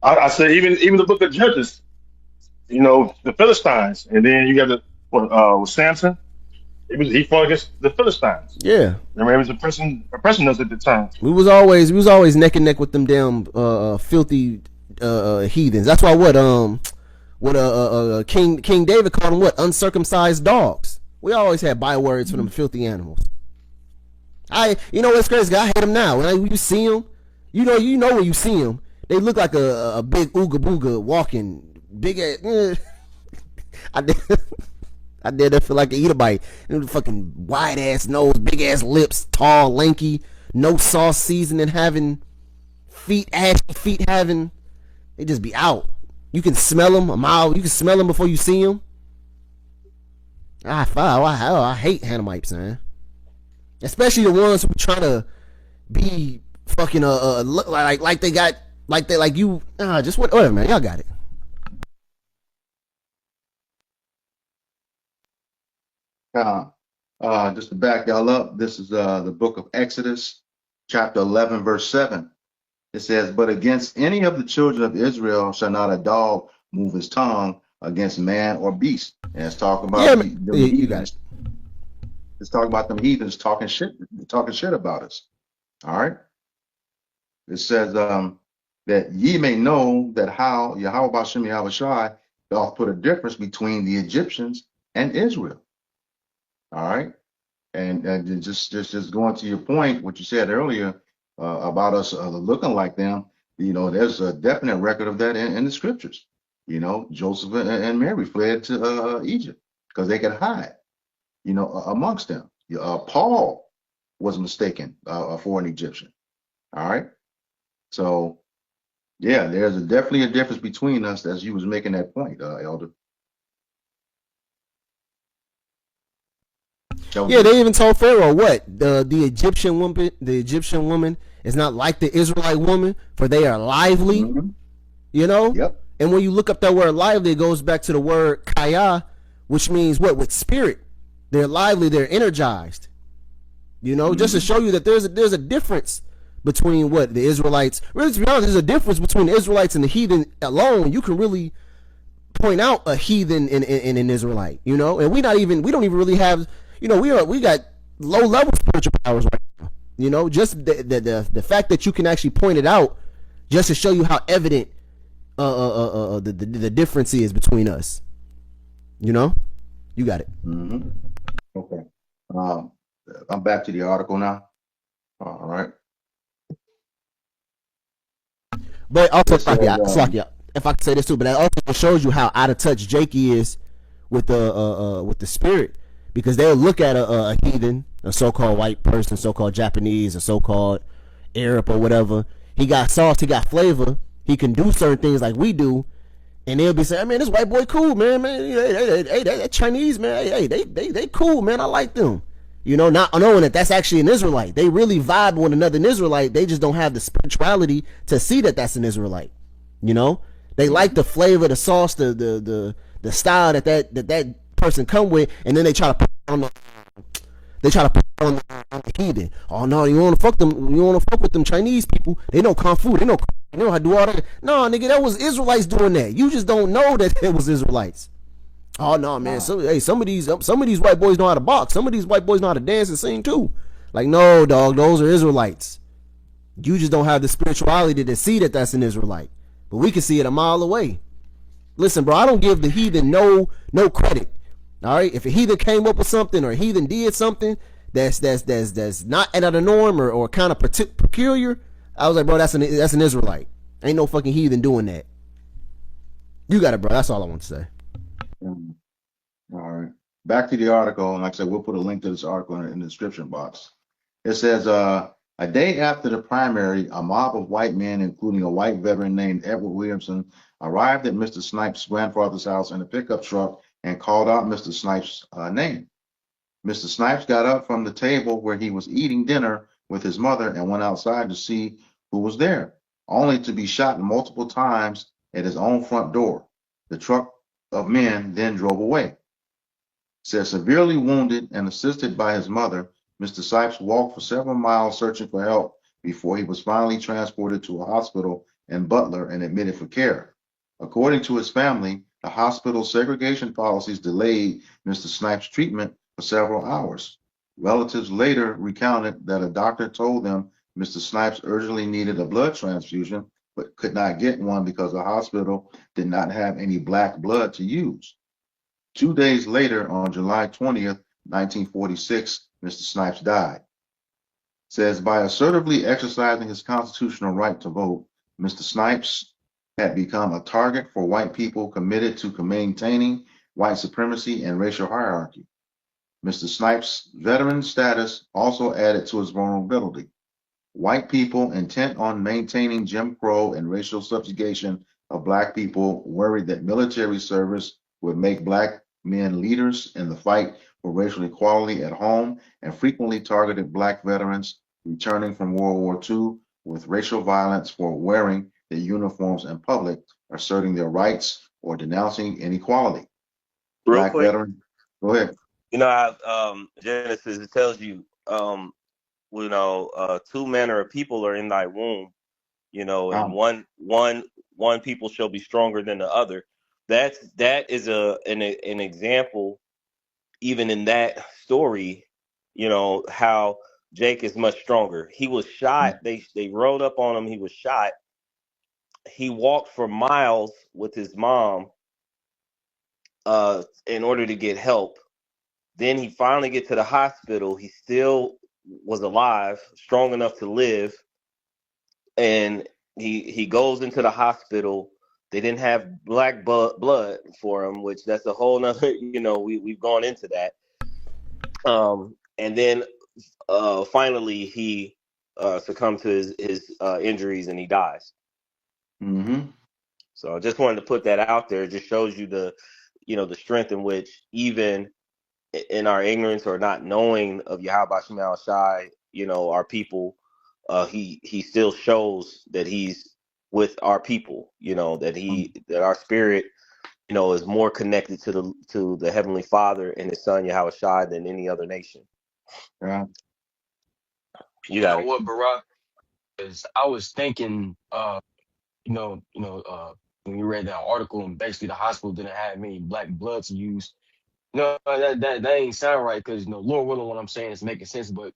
I said even the book of Judges, you know, the Philistines, and then you got with Samson. He fought against the Philistines. Yeah, Remember, he was oppressing us at the time. we was always neck and neck with them damn filthy heathens. That's why King David called them what uncircumcised dogs. We always had bywords for them filthy animals. You know what's crazy? I hate them now. When you see them, you know when you see them, they look like a big ooga booga walking big ass. I did, I did that feel like an Edomite. Fucking wide ass nose, big ass lips, tall, lanky, no sauce seasoning, having ashy feet having. They just be out. You can smell them a mile. You can smell them before you see them. I hate Hanamites, man. Especially the ones who try to be fucking look like they got like you just whatever, man. Y'all got it. Just to back y'all up, this is the book of Exodus, chapter 11, verse 7. It says, "But against any of the children of Israel shall not a dog move his tongue against man or beast." And it's talking about Yeah, man. them You got it. heathens. It's talking about them heathens talking shit about us. All right. It says that ye may know that how Yahweh Bashem Yahweh Shai doth put a difference between the Egyptians and Israel. All right. And just going to your point, what you said earlier about us looking like them, there's a definite record of that in the scriptures. Joseph and Mary fled to Egypt because they could hide, amongst them. Paul was mistaken for an Egyptian. All right. So, yeah, there's definitely a difference between us, as you was making that point, Elder. Yeah, they even told Pharaoh what the Egyptian woman is not like the Israelite woman, for they are lively. Mm-hmm. You know, Yep. and when you look up that word lively, it goes back to the word kaya, which means what? With spirit, they're lively, they're energized. Just to Mm-hmm. show you that there's a difference between what the Israelites. Really, to be honest, there's a difference between the Israelites and the heathen alone. You can really point out a heathen in an Israelite, and we don't even really have, we got low level spiritual powers right now. Just the fact that you can actually point it out, just to show you how evident the difference is between us. You got it. Mm-hmm. Okay. Um, I'm back to the article now. All right. But also, It says, Slakia, if I could say this too, but that also shows you how out of touch Jake is with the spirit, because they'll look at a heathen, a so-called white person, so-called Japanese, a so-called Arab or whatever. He got sauce, he got flavor, he can do certain things like we do, and they'll be saying, "Man, this white boy cool, man, hey, that Chinese man, hey, they cool, man, I like them." You know, not knowing that that's actually an Israelite. They really vibe with another Israelite. They just don't have the spirituality to see that that's an Israelite. You know, they like the flavor, the sauce, the style that person come with, and then they try to put on the heathen. Oh no, you want to fuck them? You want to fuck with them Chinese people? They know kung fu. They know how to do all that. No, nigga, that was Israelites doing that. You just don't know that it was Israelites. Oh no, man. So some of these white boys know how to box. Some of these white boys know how to dance and sing too. Like, no, dog, those are Israelites. You just don't have the spirituality to see that that's an Israelite. But we can see it a mile away. Listen, bro, I don't give the heathen no credit. All right, if a heathen came up with something or a heathen did something that's not out of the norm or kind of peculiar, I was like, bro, that's an Israelite. Ain't no fucking heathen doing that. You got it, bro. That's all I want to say. All right. Back to the article, and like I said, we'll put a link to this article in the description box. It says, a day after the primary, a mob of white men, including a white veteran named Edward Williamson, arrived at Mr. Snipes' grandfather's house in a pickup truck and called out Mr. Snipes' name. Mr. Snipes got up from the table where he was eating dinner with his mother and went outside to see who was there, only to be shot multiple times at his own front door. The truck of men then drove away. Says severely wounded and assisted by his mother, Mr. Snipes walked for several miles searching for help before he was finally transported to a hospital in Butler and admitted for care. According to his family, the hospital's segregation policies delayed Mr. Snipes' treatment for several hours. Relatives later recounted that a doctor told them Mr. Snipes urgently needed a blood transfusion, but could not get one because the hospital did not have any black blood to use. 2 days later, on July 20th, 1946, Mr. Snipes died. Says by assertively exercising his constitutional right to vote, Mr. Snipes had become a target for white people committed to maintaining white supremacy and racial hierarchy. Mr. Snipes' veteran status also added to his vulnerability. White people intent on maintaining Jim Crow and racial subjugation of black people worried that military service would make black men leaders in the fight for racial equality at home and frequently targeted black veterans returning from World War II with racial violence for wearing their uniforms in public, asserting their rights or denouncing inequality. Real Black quick, veteran, go ahead. you know how Genesis it tells you, two manner of people are in thy womb, and one people shall be stronger than the other. That is an example, even in that story, how Jake is much stronger. He was shot. They rode up on him. He was shot. He walked for miles with his mom in order to get help. Then he finally get to the hospital. He still was alive, strong enough to live, and he goes into the hospital. They didn't have black blood for him, which that's a whole nother. We've gone into that. And then finally he succumbed to his injuries and he dies. Mm-hmm. So I just wanted to put that out there. It just shows you the strength in which even in our ignorance or not knowing of Yahweh Shema Shai, our people, he still shows that he's with our people, that our spirit, is more connected to the Heavenly Father and His Son Yahweh Shai than any other nation. Yeah. You got know it. what, Barack? Is I was thinking, when you read that article and basically the hospital didn't have any black blood to use. That ain't sound right because Lord willing, what I'm saying is making sense. But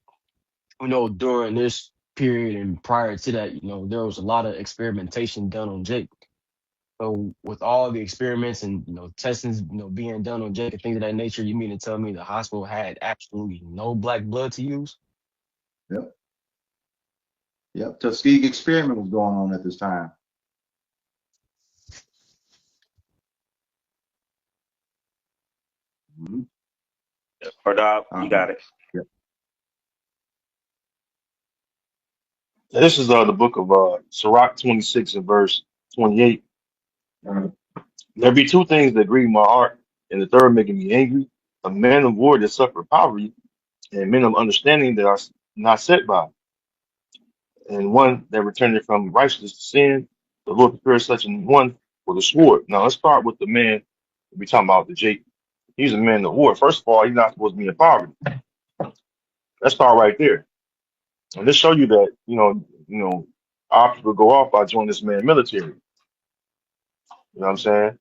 during this period and prior to that, there was a lot of experimentation done on Jake. So with all the experiments and testings, being done on Jake and things of that nature, you mean to tell me the hospital had absolutely no black blood to use? Yep. Tuskegee experiment was going on at this time. Hardab, you got it. Yeah. This is the book of Sirach 26 and verse 28. There be two things that grieve my heart, and the third making me angry: a man of war that suffer poverty, and men of understanding that are not set by, and one that returneth from righteousness to sin. The Lord prepares such an one for the sword. Now let's start with the man we talking about, the Jake. He's a man of war. First of all, he's not supposed to be in poverty. Let's start right there. And let's show you that, our people go off by joining this man military. You know what I'm saying?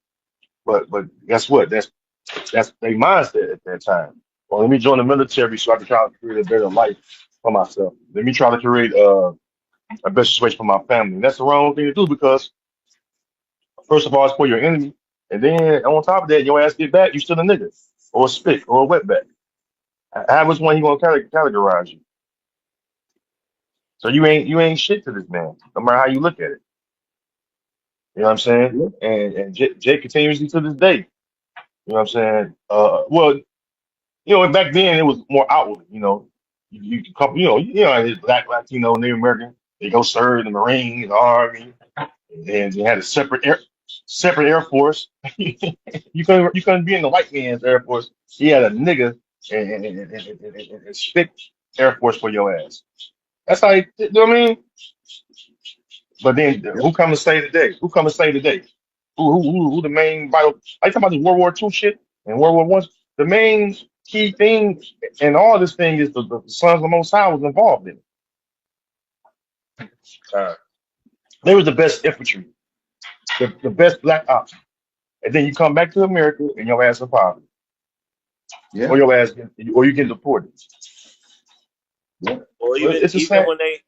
But guess what? That's their mindset at that time. Well, let me join the military so I can try to create a better life for myself. Let me try to create a better situation for my family. And that's the wrong thing to do because first of all, it's for your enemy. And then on top of that, your ass get back, you still a nigga. Or a spick or a wetback. How which one he gonna categorize you? So you ain't shit to this man, no matter how you look at it. You know what I'm saying? Yeah. And Jake continuously to this day. You know what I'm saying? Well, back then it was more outward. You can come, it's black, Latino, Native American. They go serve in the Marines, the Army, and they had a separate Air Force. You couldn't be in the white man's Air Force. He had a nigga and stick Air Force for your ass. That's how you know what I mean? But then Yep. who come to say today? Who come to say today? Who the main vital? I talking about the World War II shit and World War One. The main key thing in all this thing is the sons of the Most High was involved in it. They was the best infantry, the best black ops. And then you come back to America and your ass in poverty, Yeah. or or you get deported. Yeah. Or So even it's the even same. when they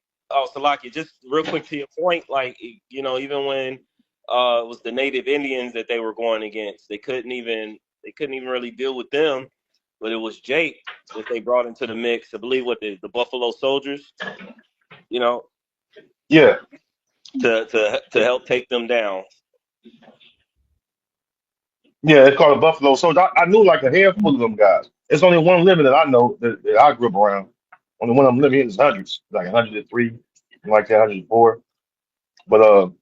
Salaki, just real quick to your point, like even when it was the native Indians that they were going against, they couldn't even really deal with them, but it was Jake that they brought into the mix. I believe what the Buffalo Soldiers, you know, Yeah, to help take them down. yeah. It's called a Buffalo Soldier. I knew like a handful of them guys. It's only one living that I know that I grew up around. Only one of them living is hundreds, like 103, like that, 104. But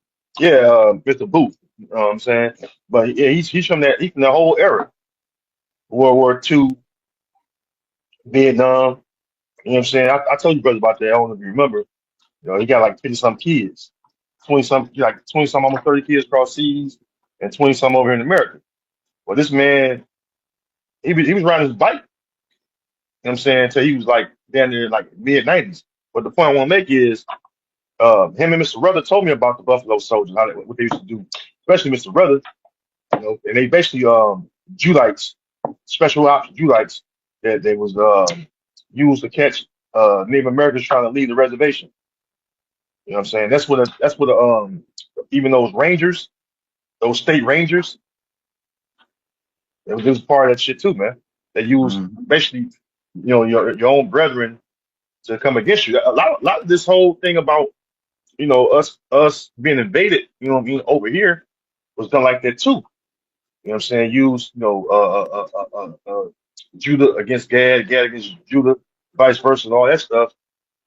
yeah, Mr. Booth. You know what I'm saying? But yeah, he's from that. He's from the whole era. World War II, Vietnam. You know what I'm saying? I told you brother about that. I don't know if you remember. He got like 50 some kids, 20 some, like 20 some, almost 30 kids cross seas, and 20 some over here in America. Well, this man, he was riding his bike. You know what I'm saying? Until he was like down there like mid 90s. But the point I want to make is, him and Mr. Ruther told me about the Buffalo Soldiers, what they used to do, especially Mr. Ruther. And they basically Judites, special ops Judites that they was used to catch Native Americans trying to leave the reservation. You know what I'm saying? That's what even those rangers, those state rangers, it was part of that shit too, man. They use Mhm. basically, your own brethren to come against you. A lot of this whole thing about us being invaded, you know what I mean, over here was done like that too. You know what I'm saying? Use, Judah against Gad, Gad against Judah, vice versa, and all that stuff.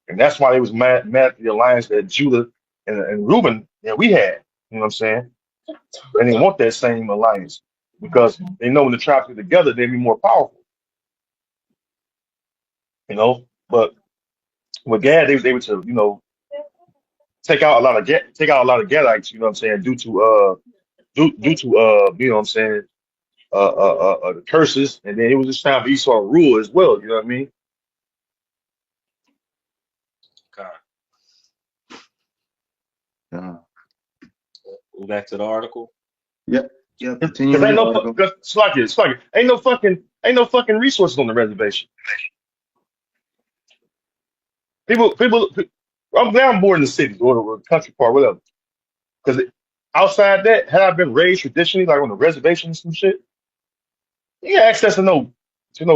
And that's why they was mad at the alliance that Judah and Reuben, we had. You know what I'm saying? And they want that same alliance because they know when the tribes get together, they be more powerful. But with Gad, they were to take out a lot of Gadites. You know what I'm saying? Due to you know what I'm saying, the curses, and then it was just time for Esau to rule as well. You know what I mean? Okay. Uh, Back to the article. yep. Yep. Because Continuing ain't the no article. it's like ain't no fucking resources on the reservation. People. I'm glad I'm born in the cities or the country part, whatever. Because outside that, had I been raised traditionally, like on the reservation and some shit, you get access to no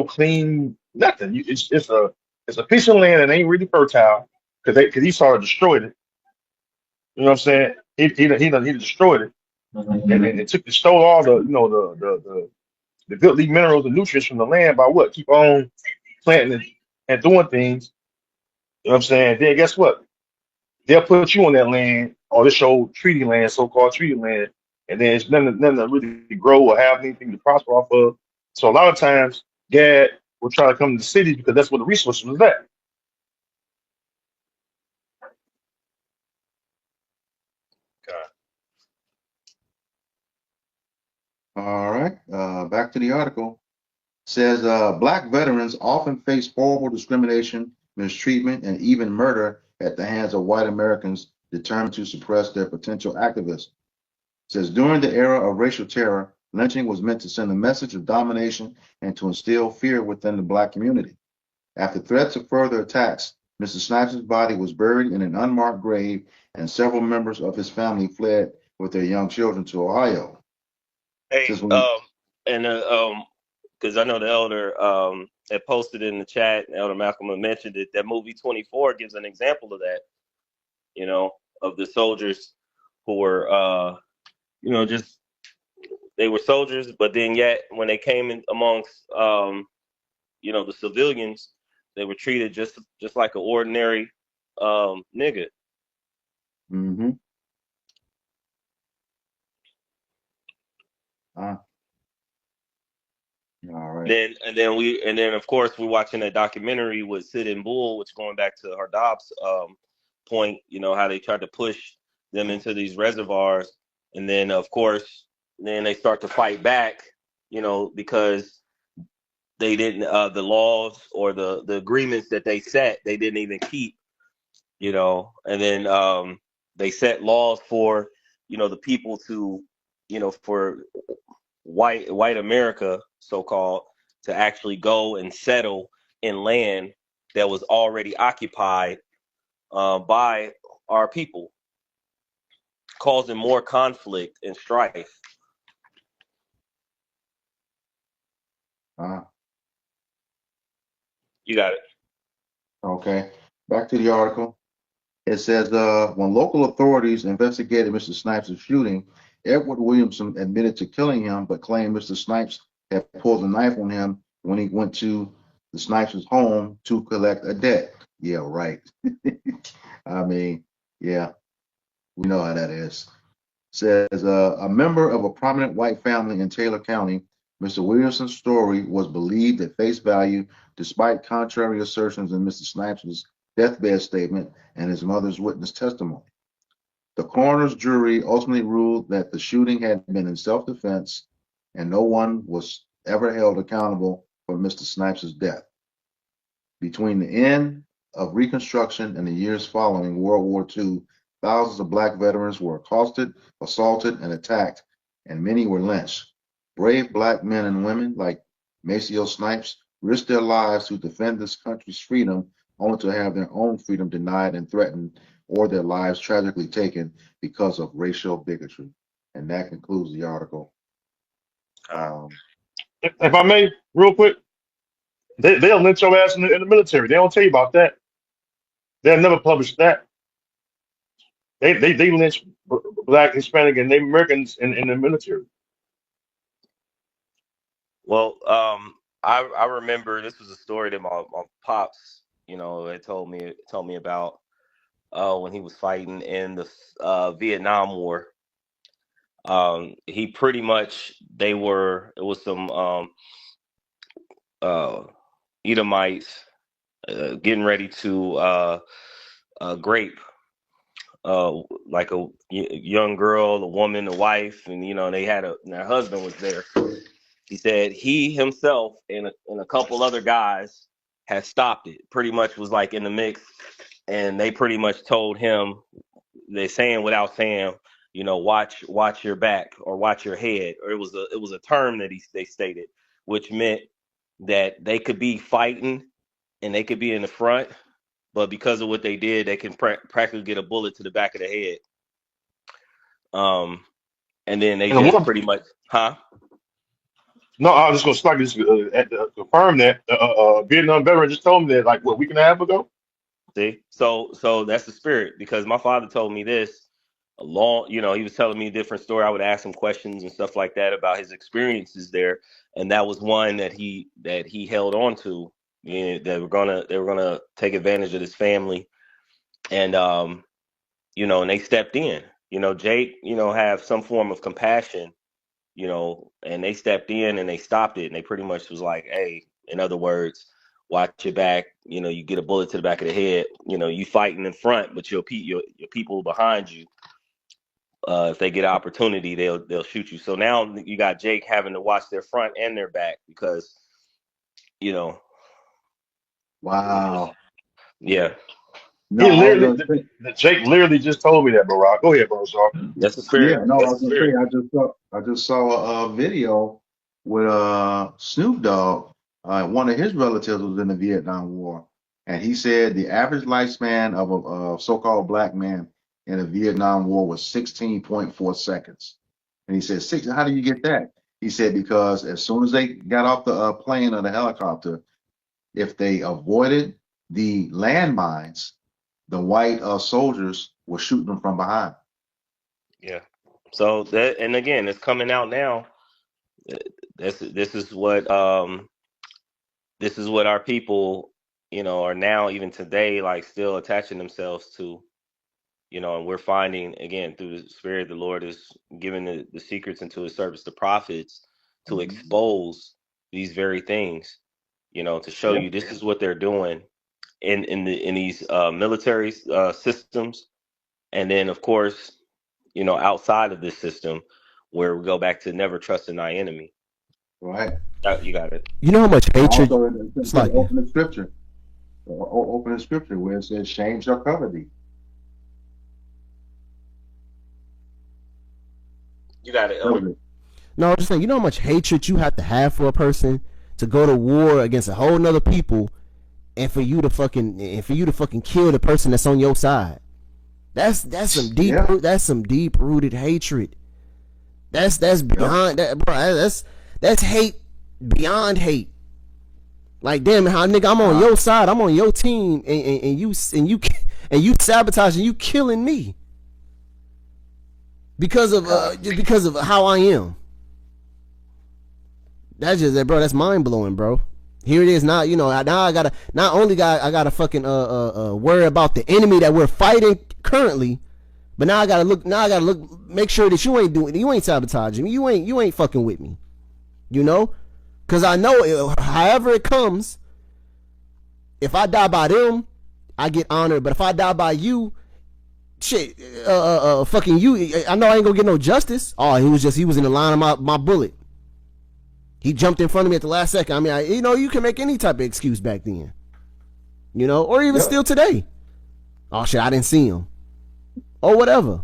clean nothing. It's a piece of land that ain't really fertile because Esau destroyed it. You know what I'm saying? He destroyed it and it stole all the the goodly minerals and nutrients from the land by what? Keep on planting and doing things. You know what I'm saying? Then guess what? They'll put you on that land or this show treaty land, so-called treaty land, and then it's nothing to really grow or have anything to prosper off of. So a lot of times, Gad will try to come to the cities because that's where the resources was at. All right. Back to the article. Says black veterans often face horrible discrimination, mistreatment, and even murder at the hands of white Americans determined to suppress their potential activism. Says during the era of racial terror, lynching was meant to send a message of domination and to instill fear within the black community. After threats of further attacks, Mr. Snipes' body was buried in an unmarked grave, and several members of his family fled with their young children to Ohio. Hey, Says when and because I know the elder had posted in the chat, Elder Malcolm had mentioned it. That movie 24 gives an example of that. You know, of the soldiers who were, just they were soldiers, but then yet when they came in amongst, the civilians, they were treated just like an ordinary nigga. mm-hmm. All right. And then of course we're watching that documentary with Sid and Bull, which going back to Hardab's point, how they tried to push them into these reservoirs, and then of course then they start to fight back, because they didn't the laws or the agreements that they set, they didn't even keep, and then they set laws for, the people to, for white America, so called, to actually go and settle in land that was already occupied by our people, causing more conflict and strife. Uh, You got it. okay. Back to the article. It says when local authorities investigated Mr. Snipes' shooting, Edward Williamson admitted to killing him, but claimed Mr. Snipes had pulled a knife on him when he went to the Snipes' home to collect a debt. Yeah, right. I mean, yeah, we know how that is. Says a member of a prominent white family in Taylor County, Mr. Williamson's story was believed at face value, despite contrary assertions in Mr. Snipes' deathbed statement and his mother's witness testimony. The coroner's jury ultimately ruled that the shooting had been in self-defense, and no one was ever held accountable for Mr. Snipes' death. Between the end of Reconstruction and the years following World War II, thousands of black veterans were accosted, assaulted, and attacked, and many were lynched. Brave black men and women like Maceo Snipes risked their lives to defend this country's freedom, only to have their own freedom denied and threatened, or their lives tragically taken because of racial bigotry. And that concludes the article. If I may, real quick, they'll lynch your ass in the military. They don't tell you about that. They'll never publish that. They lynch black, Hispanic, and Native Americans in the military. Well, I remember this was a story that my pops, had told me about when he was fighting in the Vietnam War. He pretty much it was some uh, Edomites getting ready to grape like a young girl, a woman, a wife, and they had their husband was there. He said he himself and a couple other guys had stopped it. Pretty much was like in the mix, and they pretty much told him, they saying without saying, watch your back or watch your head, or it was a term that they stated, which meant that they could be fighting and they could be in the front, but because of what they did, they can practically get a bullet to the back of the head. And then they And the just war, pretty much, huh? no, I was just going to confirm that Vietnam veteran just told me that like what, a week and a half ago. See, so that's the spirit, because my father told me this a long, he was telling me a different story. I would ask him questions and stuff like that about his experiences there, and that was one that he held on to. You know, they were gonna take advantage of his family, and and they stepped in. Jake, have some form of compassion, and they stepped in and they stopped it, and they pretty much was like, hey, in other words, watch your back. You get a bullet to the back of the head. You fighting in front, but your people behind you, if they get an opportunity, they'll shoot you. So now you got Jake having to watch their front and their back because you know, Wow. yeah, No, He I was literally, gonna say, Jake literally just told me that, Barack. Go ahead, bro. Sorry. that's the yeah, spirit. no, I That's was the gonna say, spirit. I just saw a video with Snoop Dogg. One of his relatives was in the Vietnam War, and he said the average lifespan of a so-called black man in the Vietnam War was 16.4 seconds. And he said, six, how do you get that? He said, because as soon as they got off the plane or the helicopter, if they avoided the landmines, the white soldiers were shooting them from behind. Yeah. So that, and again, it's coming out now. This is what our people, are now even today like still attaching themselves to, and we're finding again through the spirit the Lord is giving the secrets into his service, the prophets, to expose these very things, to show Yeah, you this is what they're doing in these military systems, and then of course, outside of this system, where we go back to never trusting thy enemy. right. You got it. You know how much And hatred. also, It's to like, open the scripture, open the scripture where it says, "Shame shall cover thee." You got it, That Elder. was it. no, I'm just saying, you know how much hatred you have to have for a person to go to war against a whole nother people, and for you to fucking kill the person that's on your side. Yeah, That's some deep rooted hatred. That's yep. beyond that, bro. That's hate beyond hate. Like, damn, how nigga, I'm on Uh, your side, I'm on your team, and you sabotaging, you killing me because of God. just because of how I am. That's just that, bro. That's mind blowing, bro. Here it is now. Now I gotta not only got I gotta fucking worry about the enemy that we're fighting currently, but now I gotta look. Now I gotta look. Make sure that you ain't sabotaging me. You ain't fucking with me. You know, because I know however it comes, if I die by them, I get honored. But if I die by you, shit, fucking you, I know I ain't gonna get no justice. Oh, he was in the line of my bullet. He jumped in front of me at the last second. I mean, you can make any type of excuse back then. Or even Yep. still today. Oh shit, I didn't see him. Or whatever.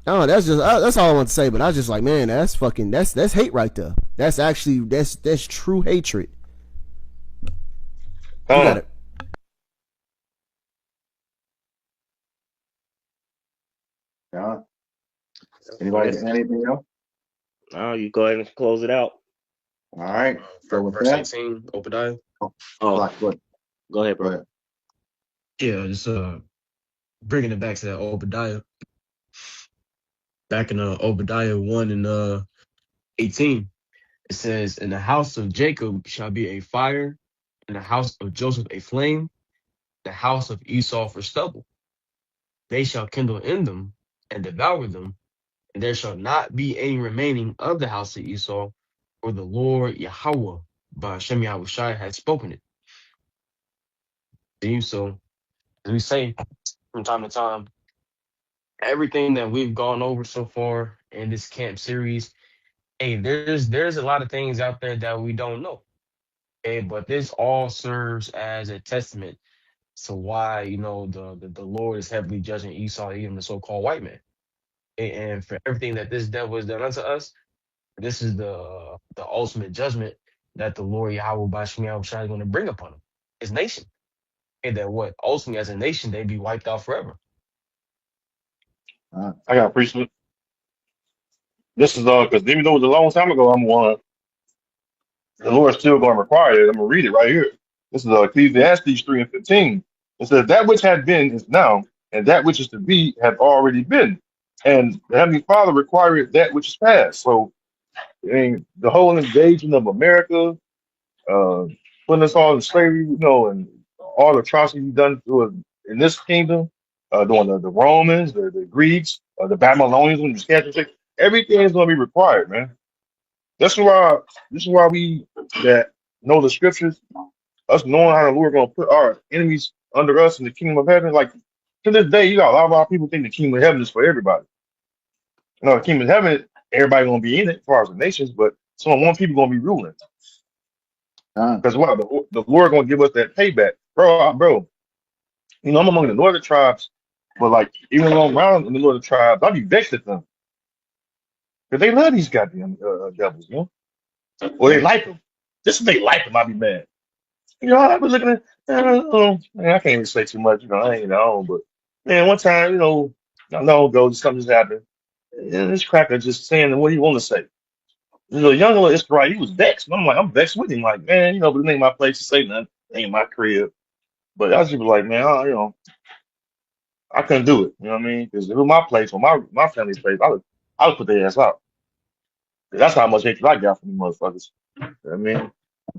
Oh, that's all I want to say. But I was just like, man, that's hate right there. That's true hatred. You got Come it. Yeah. Well, Anybody got anything else? you go ahead and close it out. All right. So with Verse that, 18, Obadiah. oh, Oh, Slock, go ahead. go ahead, Go bro. ahead. Yeah, just bringing it back to that Obadiah. Back in Obadiah 1 and 18, it says, "In the house of Jacob shall be a fire, in the house of Joseph a flame, the house of Esau for stubble. They shall kindle in them and devour them, and there shall not be any remaining of the house of Esau, for the Lord Yahweh by Hashem Yahushai had spoken it." See, so as we say from time to time, everything that we've gone over so far in this camp series, hey, there's a lot of things out there that we don't know. Okay, but this all serves as a testament to why the Lord is heavily judging Esau, even the so-called white man. And for everything that this devil has done unto us, this is the ultimate judgment that the Lord Yahweh Bashim Yahushua is going to bring upon him, his nation. And that what ultimately as a nation they be wiped out forever. Uh, I got to preach it. This is because even though it was a long time ago, the Lord's still going to require it. I'm going to read it right here. This is Ecclesiastes 3 and 15. It says, "That which had been is now, and that which is to be had already been. And the Heavenly Father required that which is past." So And the whole invasion of America, uh, putting us all in slavery, and all the atrocities done to us in this kingdom, doing the Romans, the Greeks, the Babylonians, when you scared, everything is going to be required, man. That's why. This is why we that know the scriptures, us knowing how the Lord going to put our enemies under us in the kingdom of heaven. Like to this day, you got a lot of our people think the kingdom of heaven is for everybody. The kingdom of heaven, everybody going to be in it as far as the nations, but some one people going to be ruling. Con, Because what the Lord going to give us that payback, bro. I'm among the northern tribes, but like even though I'm around in the northern tribes, I'll be vexed at them because they love these goddamn devils, or they yeah, like them. Just if they like them, I'll be mad. I was looking at, man, I can't even say too much, I ain't on, but man, one time, I know ago, something just happened. And this cracker just saying what he want to say. A young little Israelite, he was vexed. And I'm like, I'm vexed with him. Like, man, but it ain't my place to say nothing. It ain't my crib. But I was just like, man, I couldn't do it. You know what I mean? Because if it was my place or my family's place, I would put their ass out. That's how much hatred I got from these motherfuckers. You know what I mean?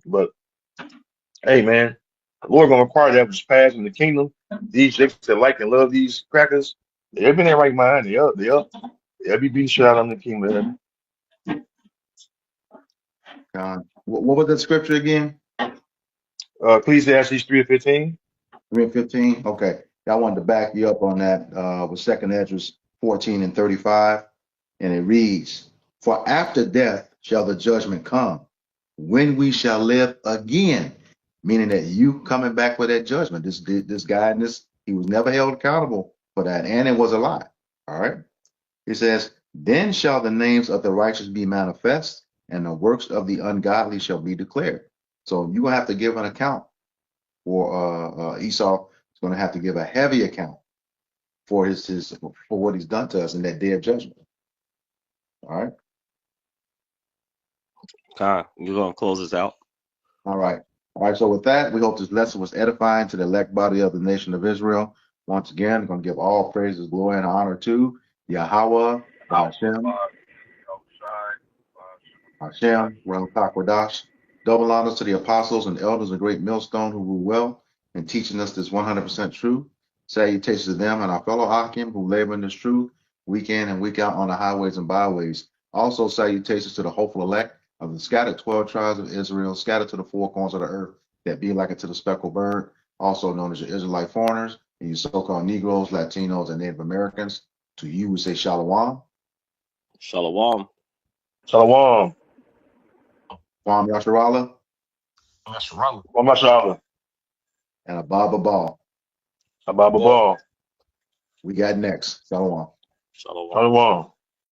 But hey, man, the Lord gonna require that which pass in the kingdom. These chicks that like and love these crackers, they've been in their right mind. They up. They'll be beating shit out on the kingdom. con. What was the scripture again? Ecclesiastes 3:15. 3:15. Okay. I wanted to back you up on that with Second Ezra 14 and 35. And it reads, "For after death shall the judgment come, when we shall live again." Meaning that you coming back with that judgment. This guy in this, he was never held accountable for that, and it was a lie. All right. It says, "Then shall the names of the righteous be manifest, and the works of the ungodly shall be declared." So you're gonna have to give an account for Esau is going to have to give a heavy account for his for what he's done to us in that day of judgment. All right, Kyle, you're gonna close us out. all right, all right. So with that, we hope this lesson was edifying to the elect body of the nation of Israel. Once again, we're going to give all praises, glory, and honor to Yahweh, Hashem, Hashem, Ram Takwadash. Double honors to the apostles and elders of Great Millstone who rule well in teaching us this 100% truth. Salutations to them and our fellow Akim who labor in this truth week in and week out on the highways and byways. Also, salutations to the hopeful elect of the scattered 12 tribes of Israel, scattered to the four corners of the earth, that be like it to the speckled bird, also known as your Israelite foreigners, and you so-called Negroes, Latinos, and Native Americans. To you, we say Shalom, Shalom. Shalom. Kwam Yasharala, That's wrong. Well, mashallah. and Abba Ball. Ababa Ball. We got next. Shalom. Shalom. Shalom.